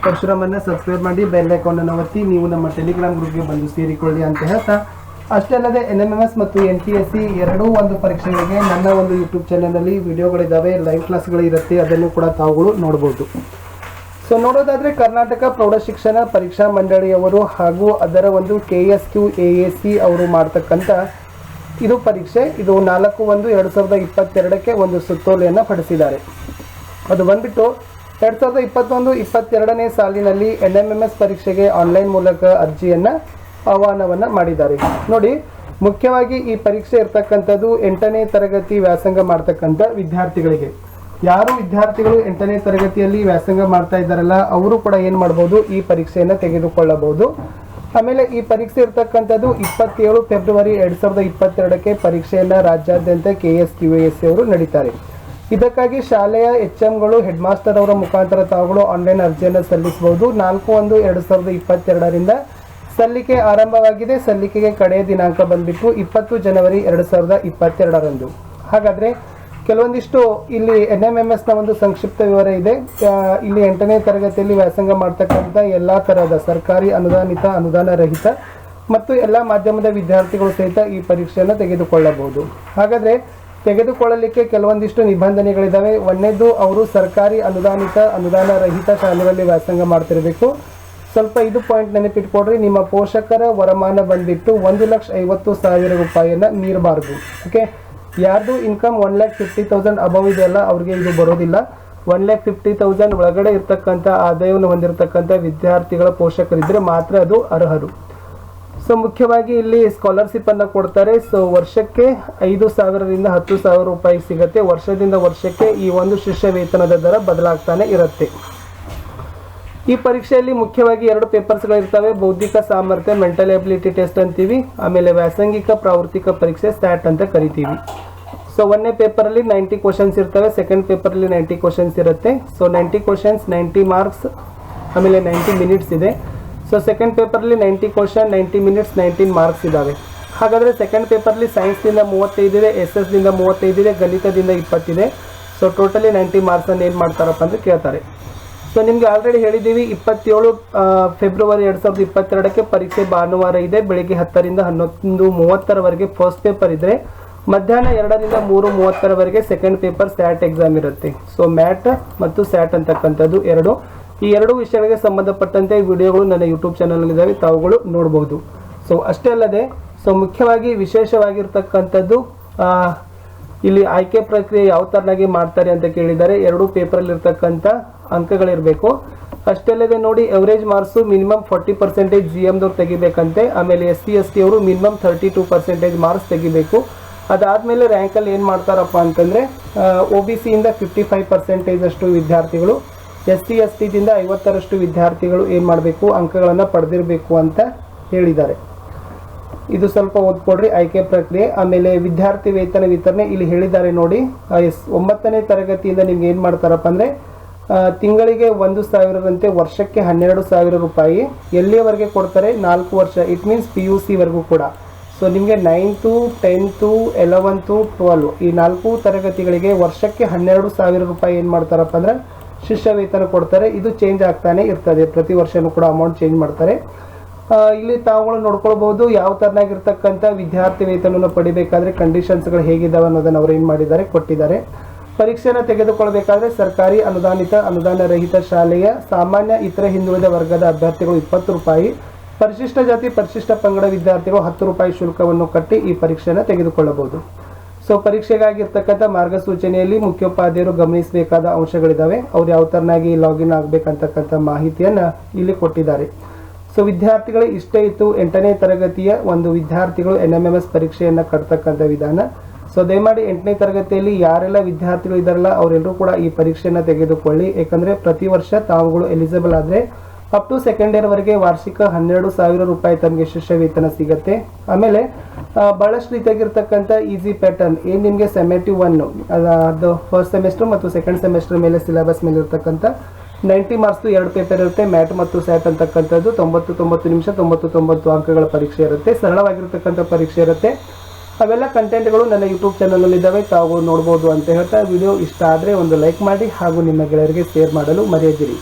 ಪರಶುರಾಮನ್ನ subscribe ಮಾಡಿ bell icon ಅನ್ನು ಒತ್ತಿ ನೀವು ನಮ್ಮ ಟೆಲಿಗ್ರಾಮ್ ಗ್ರೂಪ್ಗೆ ಬಂದು ಸೇರಿಕೊಳ್ಳಿ ಅಂತ ಹೇಳ್ತಾ, ಅಷ್ಟೇ ಅಲ್ಲದೆ NMMS ಮತ್ತು NTSC ಎರಡೂ ಒಂದು ಪರೀಕ್ಷೆಗಳಿಗೆ ನನ್ನ ಒಂದು ಯೂಟ್ಯೂಬ್ ಚಾನಲ್ನಲ್ಲಿ ವಿಡಿಯೋಗಳಿದ್ದಾವೆ, ಲೈವ್ ಕ್ಲಾಸ್ಗಳು ಇರುತ್ತೆ, ಅದನ್ನು ಕೂಡ ತಾವುಗಳು ನೋಡ್ಬೋದು. ಸೊ ನೋಡೋದಾದರೆ ಕರ್ನಾಟಕ ಪ್ರೌಢಶಿಕ್ಷಣ ಪರೀಕ್ಷಾ ಮಂಡಳಿಯವರು ಹಾಗೂ ಅದರ ಒಂದು KSQAAC ಅವರು ಮಾಡ್ತಕ್ಕಂಥ ಇದು ಪರೀಕ್ಷೆ, ಇದು 4/1/2022ಕ್ಕೆ ಒಂದು ಸುತ್ತೋಲೆಯನ್ನು ಹೊರಡಿಸಿದ್ದಾರೆ. ಅದು ಬಂದ್ಬಿಟ್ಟು 2021-22ನೇ ಸಾಲಿನಲ್ಲಿ NMMS ಪರೀಕ್ಷೆಗೆ ಆನ್ಲೈನ್ ಮೂಲಕ ಅರ್ಜಿಯನ್ನು ಆಹ್ವಾನವನ್ನು ಮಾಡಿದ್ದಾರೆ. ನೋಡಿ, ಮುಖ್ಯವಾಗಿ ಈ ಪರೀಕ್ಷೆ ಇರ್ತಕ್ಕಂಥದ್ದು 8ನೇ ತರಗತಿ ವ್ಯಾಸಂಗ ಮಾಡ್ತಕ್ಕಂಥ ವಿದ್ಯಾರ್ಥಿಗಳಿಗೆ. ಯಾರು ವಿದ್ಯಾರ್ಥಿಗಳು 8ನೇ ತರಗತಿಯಲ್ಲಿ ವ್ಯಾಸಂಗ ಮಾಡ್ತಾ ಇದ್ದಾರಲ್ಲ ಅವರು ಕೂಡ ಏನು ಮಾಡ್ಬೋದು, ಈ ಪರೀಕ್ಷೆಯನ್ನು ತೆಗೆದುಕೊಳ್ಳಬಹುದು. ಆಮೇಲೆ ಈ ಪರೀಕ್ಷೆ ಇರ್ತಕ್ಕಂಥದ್ದು 27 ಫೆಬ್ರವರಿ 2022ಕ್ಕೆ ಪರೀಕ್ಷೆಯನ್ನು ರಾಜ್ಯಾದ್ಯಂತ KSQAAC ಅವರು ನಡೀತಾರೆ. ಇದಕ್ಕಾಗಿ ಶಾಲೆಯ HMಗಳು ಹೆಡ್ ಮಾಸ್ಟರ್ ಅವರ ಮುಖಾಂತರ ತಾವುಗಳು ಆನ್ಲೈನ್ ಅರ್ಜಿಯನ್ನು ಸಲ್ಲಿಸಬಹುದು. 4/1/2022ರಿಂದ ಸಲ್ಲಿಕೆ ಆರಂಭವಾಗಿದೆ. ಸಲ್ಲಿಕೆಗೆ ಕಡೆಯ ದಿನಾಂಕ ಬಂದ್ಬಿಟ್ಟು 20 ಜನವರಿ 2022ರಂದು. ಹಾಗಾದರೆ ಕೆಲವೊಂದಿಷ್ಟು ಇಲ್ಲಿ NMMSನ ಒಂದು ಸಂಕ್ಷಿಪ್ತ ವಿವರ ಇದೆ. ಇಲ್ಲಿ 8ನೇ ತರಗತಿಯಲ್ಲಿ ವ್ಯಾಸಂಗ ಮಾಡ್ತಕ್ಕಂಥ ಎಲ್ಲ ತರಹದ ಸರ್ಕಾರಿ ಅನುದಾನಿತ, ಅನುದಾನ ರಹಿತ ಮತ್ತು ಎಲ್ಲ ಮಾಧ್ಯಮದ ವಿದ್ಯಾರ್ಥಿಗಳು ಸಹಿತ ಈ ಪರೀಕ್ಷೆಯನ್ನು ತೆಗೆದುಕೊಳ್ಳಬಹುದು. ಹಾಗಾದರೆ ತೆಗೆದುಕೊಳ್ಳಲಿಕ್ಕೆ ಕೆಲವೊಂದಿಷ್ಟು ನಿಬಂಧನೆಗಳಿದ್ದಾವೆ. ಒಂದನೇದು, ಅವರು ಸರ್ಕಾರಿ ಅನುದಾನಿತ, ಅನುದಾನ ರಹಿತ ಶಾಲೆಗಳಲ್ಲಿ ವ್ಯಾಸಂಗ ಮಾಡ್ತಿರಬೇಕು. ಸ್ವಲ್ಪ ಇದು ಪಾಯಿಂಟ್ ನೆನಪಿಟ್ಕೊಡ್ರಿ, ನಿಮ್ಮ ಪೋಷಕರ ವರಮಾನ ಬಂದ್ಬಿಟ್ಟು 1,50,000 ರೂಪಾಯಿಯನ್ನು ಮೀರಬಾರ್ದು. ಓಕೆ, ಯಾರ್ದು ಇನ್ಕಮ್ 1,50,000 ಅಬವ್ ಇದೆಯಲ್ಲ ಅವ್ರಿಗೆ ಇದು ಬರೋದಿಲ್ಲ. 1,50,000 ಒಳಗಡೆ ಇರ್ತಕ್ಕಂಥ ಆದಾಯವನ್ನು ಹೊಂದಿರತಕ್ಕಂಥ ವಿದ್ಯಾರ್ಥಿಗಳ ಪೋಷಕರಿದ್ದರೆ ಮಾತ್ರ ಅದು ಅರ್ಹರು. ಸೊ ಮುಖ್ಯವಾಗಿ ಇಲ್ಲಿ ಸ್ಕಾಲರ್ಶಿಪ್ ಅನ್ನು ಕೊಡ್ತಾರೆ. ಸೊ ವರ್ಷಕ್ಕೆ 5,000ರಿಂದ 10,000 ರೂಪಾಯಿ ಸಿಗುತ್ತೆ. ವರ್ಷದಿಂದ ವರ್ಷಕ್ಕೆ ಈ ಒಂದು ಶಿಷ್ಯ ವೇತನದ ದರ ಬದಲಾಗ್ತಾನೆ ಇರುತ್ತೆ. ಈ ಪರೀಕ್ಷೆಯಲ್ಲಿ ಮುಖ್ಯವಾಗಿ 2 ಪೇಪರ್ಸ್ಗಳಿರ್ತವೆ. ಬೌದ್ಧಿಕ ಸಾಮರ್ಥ್ಯ, ಮೆಂಟಲ್ ಎಬಿಲಿಟಿ ಟೆಸ್ಟ್ ಅಂತೀವಿ. ಆಮೇಲೆ ವ್ಯಾಸಂಗಿಕ ಪ್ರಾವೃತ್ತಿಕ ಪರೀಕ್ಷೆ, ಸ್ಟ್ಯಾಟ್ ಅಂತ ಕರಿತೀವಿ. ಸೊ 1ನೇ ಪೇಪರಲ್ಲಿ 90 ಕ್ವಶನ್ಸ್ ಇರ್ತವೆ, ಸೆಕೆಂಡ್ ಪೇಪರಲ್ಲಿ 90 ಕ್ವಶನ್ಸ್ ಇರುತ್ತೆ. ಸೊ 90 ಕ್ವಶನ್ಸ್ 90 ಮಾರ್ಕ್ಸ್, ಆಮೇಲೆ 90 ಮಿನಿಟ್ಸ್ ಇದೆ. ಸೊ ಸೆಕೆಂಡ್ ಪೇಪರಲ್ಲಿ 90 ಕ್ವಶನ್ 90 ಮಿನಿಟ್ಸ್ 19 ಮಾರ್ಕ್ಸ್ ಇದ್ದಾವೆ. ಹಾಗಾದರೆ ಸೆಕೆಂಡ್ ಪೇಪರ್ಲಿ ಸೈನ್ಸ್ನಿಂದ 35 ಇದೆ, SS-ದಿಂದ 35 ಇದೆ, ಗಣಿತದಿಂದ 20 ಇದೆ. ಸೊ ಟೋಟಲಿ 90 ಮಾರ್ಕ್ಸನ್ನು ಏನು ಮಾಡ್ತಾರಪ್ಪ ಅಂದರೆ ಕೇಳ್ತಾರೆ. ಸೊ ನಿಮಗೆ ಆಲ್ರೆಡಿ ಹೇಳಿದ್ದೀವಿ, 27 ಫೆಬ್ರವರಿ 2022ಕ್ಕೆ ಪರೀಕ್ಷೆ ಭಾನುವಾರ ಇದೆ. ಬೆಳಿಗ್ಗೆ 10ರಿಂದ 11:30ರವರೆಗೆ ಫಸ್ಟ್ ಪೇಪರ್ ಇದ್ದರೆ ಮಧ್ಯಾಹ್ನ 2ರಿಂದ 3:30ರವರೆಗೆ ಸೆಕೆಂಡ್ ಪೇಪರ್ ಸ್ಟ್ಯಾಟ್ ಎಕ್ಸಾಮ್ ಇರುತ್ತೆ. ಸೊ ಮ್ಯಾಟ್ ಮತ್ತು ಸ್ಟ್ಯಾಟ್ ಅಂತಕ್ಕಂಥದ್ದು ಈ ಎರಡು ವಿಷಯಗಳಿಗೆ ಸಂಬಂಧಪಟ್ಟಂತೆ ವಿಡಿಯೋಗಳು ನನ್ನ ಯೂಟ್ಯೂಬ್ ಚಾನಲ್ನಲ್ಲಿದ್ದಾವೆ, ತಾವುಗಳು ನೋಡಬಹುದು. ಸೊ ಅಷ್ಟೇ ಅಲ್ಲದೆ ಮುಖ್ಯವಾಗಿ ವಿಶೇಷವಾಗಿರ್ತಕ್ಕಂಥದ್ದು ಇಲ್ಲಿ ಆಯ್ಕೆ ಪ್ರಕ್ರಿಯೆ ಯಾವ ಥರನಾಗಿ ಮಾಡ್ತಾರೆ ಅಂತ ಕೇಳಿದ್ದಾರೆ. 2 ಪೇಪರಲ್ಲಿ ಇರ್ತಕ್ಕಂಥ ಅಂಕಗಳಿರಬೇಕು. ಅಷ್ಟೇ ಅಲ್ಲದೆ ನೋಡಿ, ಎವರೇಜ್ ಮಾರ್ಕ್ಸು ಮಿನಿಮಮ್ 40% GMದವ್ರು ತೆಗಿಬೇಕಂತೆ. ಆಮೇಲೆ SC/ST ಅವರು ಮಿನಿಮಮ್ 32% ಮಾರ್ಕ್ಸ್ ತೆಗಿಬೇಕು. ಅದಾದಮೇಲೆ ರ್ಯಾಂಕಲ್ಲಿ ಏನು ಮಾಡ್ತಾರಪ್ಪ ಅಂತಂದರೆ OBCಯಿಂದ 55% ಅಷ್ಟು ವಿದ್ಯಾರ್ಥಿಗಳು, SC/STದಿಂದ 50ರಷ್ಟು ವಿದ್ಯಾರ್ಥಿಗಳು ಏನು ಮಾಡಬೇಕು, ಅಂಕಗಳನ್ನು ಪಡೆದಿರಬೇಕು ಅಂತ ಹೇಳಿದ್ದಾರೆ. ಇದು ಸ್ವಲ್ಪ ಓದ್ಕೊಡ್ರಿ, ಆಯ್ಕೆ ಪ್ರಕ್ರಿಯೆ. ಆಮೇಲೆ ವಿದ್ಯಾರ್ಥಿ ವೇತನ ವಿತರಣೆ ಇಲ್ಲಿ ಹೇಳಿದ್ದಾರೆ ನೋಡಿ. 9ನೇ ತರಗತಿಯಿಂದ ನಿಮ್ಗೆ ಏನು ಮಾಡ್ತಾರಪ್ಪ ಅಂದರೆ ತಿಂಗಳಿಗೆ 1,000ರಂತೆ, ವರ್ಷಕ್ಕೆ 12,000 ರೂಪಾಯಿ. ಎಲ್ಲಿಯವರೆಗೆ ಕೊಡ್ತಾರೆ? 4 ವರ್ಷ. ಇಟ್ ಮೀನ್ಸ್ PUCವರೆಗೂ ಕೂಡ. ಸೊ ನಿಮಗೆ 9th 10th 11th 12 ಈ 4 ತರಗತಿಗಳಿಗೆ ವರ್ಷಕ್ಕೆ 12,000 ರೂಪಾಯಿ ಏನು ಮಾಡ್ತಾರಪ್ಪ ಅಂದರೆ ಶಿಷ್ಯ ವೇತನ ಕೊಡ್ತಾರೆ. ಇದು ಚೇಂಜ್ ಆಗ್ತಾನೆ ಇರ್ತದೆ, ಪ್ರತಿ ವರ್ಷವೂ ಕೂಡ ಅಮೌಂಟ್ ಚೇಂಜ್ ಮಾಡ್ತಾರೆ. ಇಲ್ಲಿ ತಾವುಗಳು ನೋಡ್ಕೊಳ್ಬಹುದು ಯಾವ ಥರನಾಗಿರ್ತಕ್ಕಂಥ ವಿದ್ಯಾರ್ಥಿ ವೇತನವನ್ನು ಪಡಿಬೇಕಾದ್ರೆ ಕಂಡೀಷನ್ಸ್ಗಳು ಹೇಗಿದ್ದಾವೆ ಅನ್ನೋದನ್ನು ಅವರು ಏನು ಮಾಡಿದ್ದಾರೆ, ಕೊಟ್ಟಿದ್ದಾರೆ. ಪರೀಕ್ಷೆಯನ್ನು ತೆಗೆದುಕೊಳ್ಳಬೇಕಾದ್ರೆ ಸರ್ಕಾರಿ ಅನುದಾನಿತ, ಅನುದಾನ ರಹಿತ ಶಾಲೆಯ ಸಾಮಾನ್ಯ ಇತರ ಹಿಂದುಳಿದ ವರ್ಗದ ಅಭ್ಯರ್ಥಿಗಳು 20 ರೂಪಾಯಿ, ಪರಿಶಿಷ್ಟ ಜಾತಿ ಪರಿಶಿಷ್ಟ ಪಂಗಡ ವಿದ್ಯಾರ್ಥಿಗಳು 10 ರೂಪಾಯಿ ಶುಲ್ಕವನ್ನು ಕಟ್ಟಿ ಈ ಪರೀಕ್ಷೆಯನ್ನು ತೆಗೆದುಕೊಳ್ಳಬಹುದು. ಸೊ ಪರೀಕ್ಷೆಗಾಗಿರ್ತಕ್ಕಂಥ ಮಾರ್ಗಸೂಚನೆಯಲ್ಲಿ ಮುಖ್ಯೋಪಾಧ್ಯಾಯರು ಗಮನಿಸಬೇಕಾದ ಅಂಶಗಳಿದ್ದಾವೆ. ಅವ್ರು ಯಾವ ಥರನಾಗಿ ಲಾಗಿನ್ ಆಗಬೇಕಂತಕ್ಕಂಥ ಮಾಹಿತಿಯನ್ನು ಇಲ್ಲಿ ಕೊಟ್ಟಿದ್ದಾರೆ. ಸೊ ವಿದ್ಯಾರ್ಥಿಗಳು ಇಷ್ಟೇ ಇತ್ತು 8ನೇ ತರಗತಿಯ ಒಂದು ವಿದ್ಯಾರ್ಥಿಗಳು NMMS ಪರೀಕ್ಷೆಯನ್ನು ಕಟ್ತಕ್ಕಂಥ ವಿಧಾನ. ಸೊ ದಯಮಾಡಿ 8ನೇ ತರಗತಿಯಲ್ಲಿ ಯಾರೆಲ್ಲ ವಿದ್ಯಾರ್ಥಿಗಳು ಇದ್ದಾರಲ್ಲ ಅವರೆಲ್ಲರೂ ಕೂಡ ಈ ಪರೀಕ್ಷೆಯನ್ನು ತೆಗೆದುಕೊಳ್ಳಿ. ಯಾಕಂದರೆ ಪ್ರತಿ ವರ್ಷ ತಾವುಗಳು ಎಲಿಜಿಬಲ್ ಆದರೆ ಅಪ್ ಟು ಸೆಕೆಂಡ್ ಇಯರ್ವರೆಗೆ ವಾರ್ಷಿಕ 12,000 ರೂಪಾಯಿ ತಮಗೆ ಶಿಷ್ಯ ವೇತನ ಸಿಗುತ್ತೆ. ಆಮೇಲೆ ಭಾಳಷ್ಟು ರೀತಿಯಾಗಿರ್ತಕ್ಕಂಥ ಈಸಿ ಪ್ಯಾಟರ್ನ್ ಏನು ನಿಮಗೆ ಸೆಮೆಟಿವ್ 1 ಅದು ಫಸ್ಟ್ ಸೆಮಿಸ್ಟರ್ ಮತ್ತು ಸೆಕೆಂಡ್ ಸೆಮಿಸ್ಟರ್ ಮೇಲೆ ಸಿಲೆಬಸ್ ಮೇಲೆ ಇರ್ತಕ್ಕಂಥ 90 ಮಾರ್ಕ್ಸ್ದು 2 ಪೇಪರ್ ಇರುತ್ತೆ. ಮ್ಯಾಟ್ ಮತ್ತು ಸ್ಯಾಟ್ ಅಂತಕ್ಕಂಥದ್ದು 90 ನಿಮಿಷ 90 ಅಂಕಗಳ ಪರೀಕ್ಷೆ ಇರುತ್ತೆ. ಸರಳವಾಗಿರ್ತಕ್ಕಂಥ ಪರೀಕ್ಷೆ ಇರುತ್ತೆ. ಅವೆಲ್ಲ ಕಂಟೆಂಟ್ಗಳು ನನ್ನ ಯೂಟ್ಯೂಬ್ ಚಾನಲ್ನಲ್ಲಿದ್ದಾವೆ, ತಾವು ನೋಡ್ಬೋದು ಅಂತ ಹೇಳ್ತಾ ವಿಡಿಯೋ ಇಷ್ಟ ಆದರೆ ಒಂದು ಲೈಕ್ ಮಾಡಿ ಹಾಗೂ ನಿಮ್ಮ ಗೆಳೆಯರಿಗೆ ಶೇರ್ ಮಾಡಲು ಮರೆಯದಿರಿ.